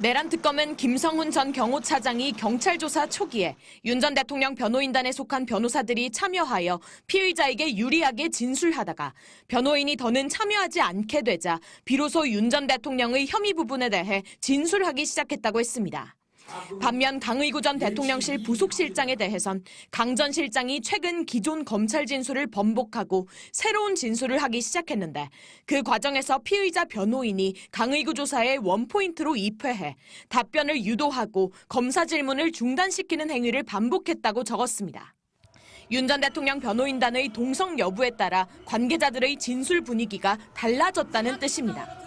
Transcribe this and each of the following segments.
내란 특검은 김성훈 전 경호차장이 경찰 조사 초기에 윤 전 대통령 변호인단에 속한 변호사들이 참여하여 피의자에게 유리하게 진술하다가 변호인이 더는 참여하지 않게 되자 비로소 윤 전 대통령의 혐의 부분에 대해 진술하기 시작했다고 했습니다. 반면 강의구 전 대통령실 부속실장에 대해선 강 전 실장이 최근 기존 검찰 진술을 번복하고 새로운 진술을 하기 시작했는데 그 과정에서 피의자 변호인이 강의구 조사에 원포인트로 입회해 답변을 유도하고 검사 질문을 중단시키는 행위를 반복했다고 적었습니다. 윤 전 대통령 변호인단의 동성 여부에 따라 관계자들의 진술 분위기가 달라졌다는 뜻입니다.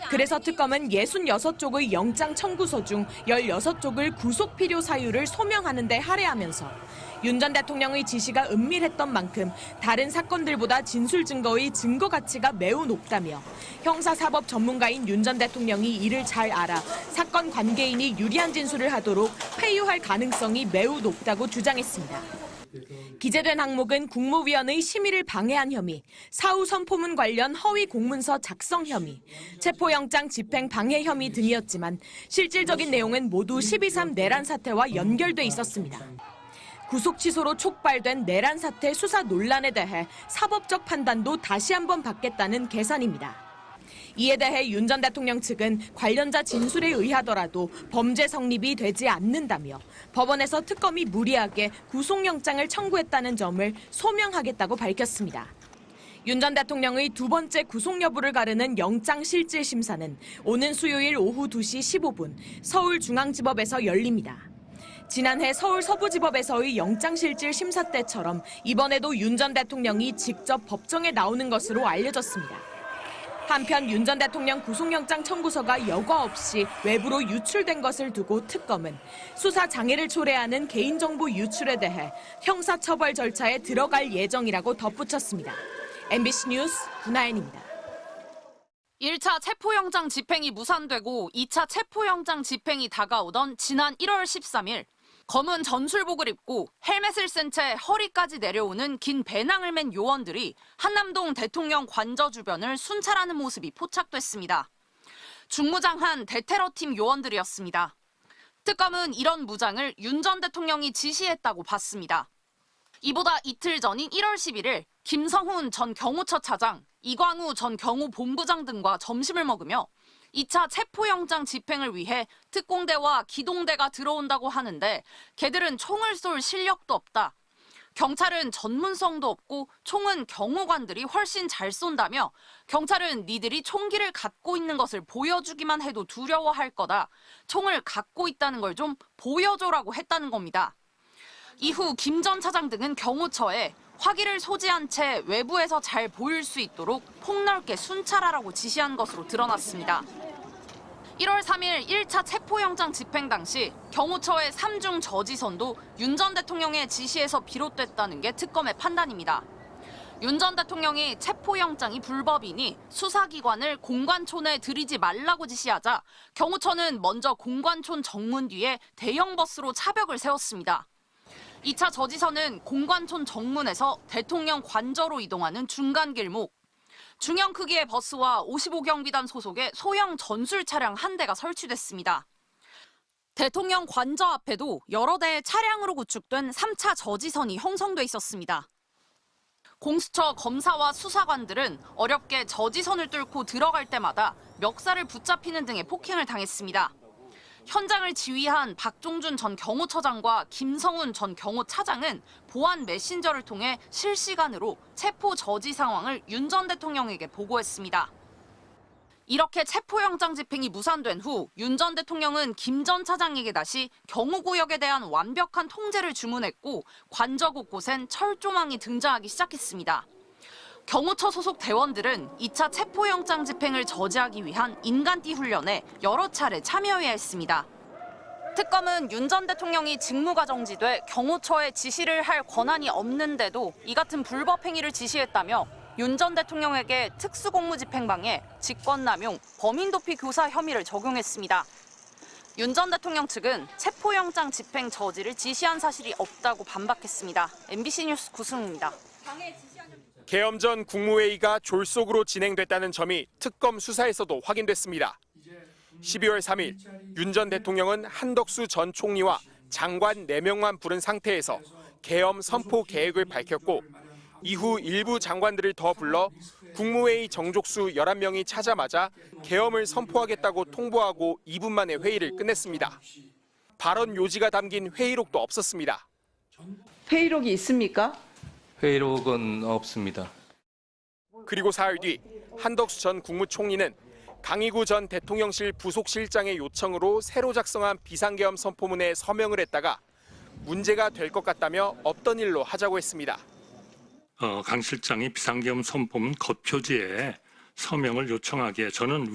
그래서 특검은 66쪽의 영장 청구서 중 16쪽을 구속 필요 사유를 소명하는 데 할애하면서 윤 전 대통령의 지시가 은밀했던 만큼 다른 사건들보다 진술 증거의 증거 가치가 매우 높다며 형사사법 전문가인 윤 전 대통령이 이를 잘 알아 사건 관계인이 유리한 진술을 하도록 회유할 가능성이 매우 높다고 주장했습니다. 기재된 항목은 국무위원의 심의를 방해한 혐의, 사후 선포문 관련 허위 공문서 작성 혐의, 체포영장 집행 방해 혐의 등이었지만 실질적인 내용은 모두 12.3 내란 사태와 연결돼 있었습니다. 구속 취소로 촉발된 내란 사태 수사 논란에 대해 사법적 판단도 다시 한번 받겠다는 계산입니다. 이에 대해 윤 전 대통령 측은 관련자 진술에 의하더라도 범죄 성립이 되지 않는다며 법원에서 특검이 무리하게 구속영장을 청구했다는 점을 소명하겠다고 밝혔습니다. 윤 전 대통령의 두 번째 구속 여부를 가르는 영장실질심사는 오는 수요일 오후 2시 15분 서울중앙지법에서 열립니다. 지난해 서울 서부지법에서의 영장실질심사 때처럼 이번에도 윤 전 대통령이 직접 법정에 나오는 것으로 알려졌습니다. 한편 윤 전 대통령 구속영장 청구서가 여과 없이 외부로 유출된 것을 두고 특검은 수사 장애를 초래하는 개인정보 유출에 대해 형사처벌 절차에 들어갈 예정이라고 덧붙였습니다. MBC 뉴스 구나연입니다. 1차 체포영장 집행이 무산되고 2차 체포영장 집행이 다가오던 지난 1월 13일 검은 전술복을 입고 헬멧을 쓴 채 허리까지 내려오는 긴 배낭을 맨 요원들이 한남동 대통령 관저 주변을 순찰하는 모습이 포착됐습니다. 중무장한 대테러팀 요원들이었습니다. 특검은 이런 무장을 윤 전 대통령이 지시했다고 봤습니다. 이보다 이틀 전인 1월 11일 김성훈 전 경호처 차장, 이광우 전 경호본부장 등과 점심을 먹으며 2차 체포영장 집행을 위해 특공대와 기동대가 들어온다고 하는데 걔들은 총을 쏠 실력도 없다. 경찰은 전문성도 없고 총은 경호관들이 훨씬 잘 쏜다며 경찰은 니들이 총기를 갖고 있는 것을 보여주기만 해도 두려워할 거다. 총을 갖고 있다는 걸 좀 보여줘라고 했다는 겁니다. 이후 김 전 차장 등은 경호처에 화기를 소지한 채 외부에서 잘 보일 수 있도록 폭넓게 순찰하라고 지시한 것으로 드러났습니다. 1월 3일 1차 체포영장 집행 당시 경호처의 3중 저지선도 윤 전 대통령의 지시에서 비롯됐다는 게 특검의 판단입니다. 윤 전 대통령이 체포영장이 불법이니 수사기관을 공관촌에 들이지 말라고 지시하자 경호처는 먼저 공관촌 정문 뒤에 대형 버스로 차벽을 세웠습니다. 2차 저지선은 공관촌 정문에서 대통령 관저로 이동하는 중간 길목, 중형 크기의 버스와 55경비단 소속의 소형 전술 차량 한 대가 설치됐습니다. 대통령 관저 앞에도 여러 대의 차량으로 구축된 3차 저지선이 형성돼 있었습니다. 공수처 검사와 수사관들은 어렵게 저지선을 뚫고 들어갈 때마다 멱살을 붙잡히는 등의 폭행을 당했습니다. 현장을 지휘한 박종준 전 경호처장과 김성훈 전 경호차장은 보안 메신저를 통해 실시간으로 체포 저지 상황을 윤 전 대통령에게 보고했습니다. 이렇게 체포영장 집행이 무산된 후 윤 전 대통령은 김 전 차장에게 다시 경호구역에 대한 완벽한 통제를 주문했고 관저 곳곳엔 철조망이 등장하기 시작했습니다. 경호처 소속 대원들은 2차 체포영장 집행을 저지하기 위한 인간띠 훈련에 여러 차례 참여해야 했습니다. 특검은 윤 전 대통령이 직무가 정지돼 경호처에 지시를 할 권한이 없는데도 이 같은 불법 행위를 지시했다며 윤 전 대통령에게 특수공무집행방해, 직권남용, 범인도피 교사 혐의를 적용했습니다. 윤 전 대통령 측은 체포영장 집행 저지를 지시한 사실이 없다고 반박했습니다. MBC 뉴스 구승우입니다. 개엄 전 국무회의가 졸속으로 진행됐다는 점이 특검 수사에서도 확인됐습니다. 12월 3일 윤 전 대통령은 한덕수 전 총리와 장관 4명만 부른 상태에서 계엄 선포 계획을 밝혔고 이후 일부 장관들을 더 불러 국무회의 정족수 11명이 찾아맞아 계엄을 선포하겠다고 통보하고 2분 만에 회의를 끝냈습니다. 발언 요지가 담긴 회의록도 없었습니다. 회의록이 있습니까? 회의록은 없습니다. 그리고 사흘 뒤 한덕수 전 국무총리는 강희구 전 대통령실 부속실장의 요청으로 새로 작성한 비상계엄 선포문에 서명을 했다가 문제가 될 것 같다며 없던 일로 하자고 했습니다. 강 실장이 비상계엄 선포문 겉표지에 서명을 요청하기에 저는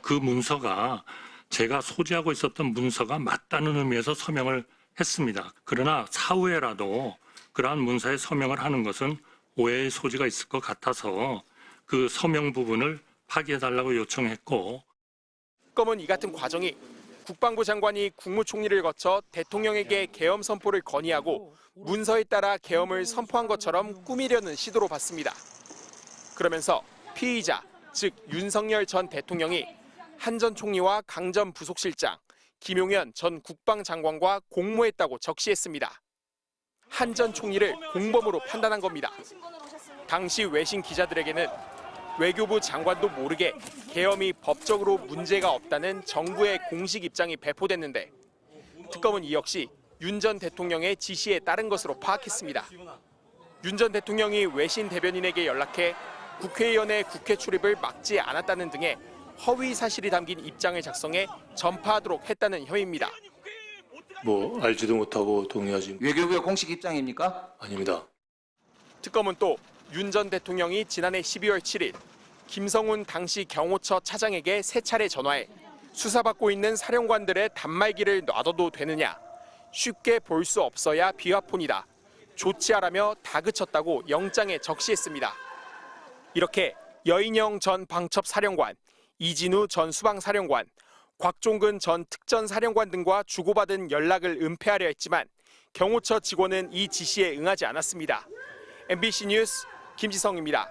그 문서가 제가 소지하고 있었던 문서가 맞다는 의미에서 서명을 했습니다. 그러나 사후에라도 그러한 문서에 서명을 하는 것은 오해의 소지가 있을 것 같아서 그 서명 부분을 파기해달라고 요청했고, 특검은 이 같은 과정이 국방부 장관이 국무총리를 거쳐 대통령에게 계엄 선포를 건의하고 문서에 따라 계엄을 선포한 것처럼 꾸미려는 시도로 봤습니다. 그러면서 피의자, 즉 윤석열 전 대통령이 한 전 총리와 강 전 부속실장, 김용현 전 국방장관과 공모했다고 적시했습니다. 한 전 총리를 공범으로 판단한 겁니다. 당시 외신 기자들에게는 외교부 장관도 모르게 계엄이 법적으로 문제가 없다는 정부의 공식 입장이 배포됐는데 특검은 이 역시 윤 전 대통령의 지시에 따른 것으로 파악했습니다. 윤 전 대통령이 외신 대변인에게 연락해 국회의원의 국회 출입을 막지 않았다는 등의 허위 사실이 담긴 입장을 작성해 전파하도록 했다는 혐의입니다. 알지도 못하고 동의하지. 외교부의 공식 입장입니까? 아닙니다. 특검은 또 윤 전 대통령이 지난해 12월 7일 김성훈 당시 경호처 차장에게 3차례 전화해 수사받고 있는 사령관들의 단말기를 놔둬도 되느냐, 쉽게 볼 수 없어야 비화폰이다, 조치하라며 다그쳤다고 영장에 적시했습니다. 이렇게 여인영 전 방첩사령관, 이진우 전 수방사령관, 곽종근 전 특전사령관 등과 주고받은 연락을 은폐하려 했지만 경호처 직원은 이 지시에 응하지 않았습니다. MBC 뉴스 김지성입니다.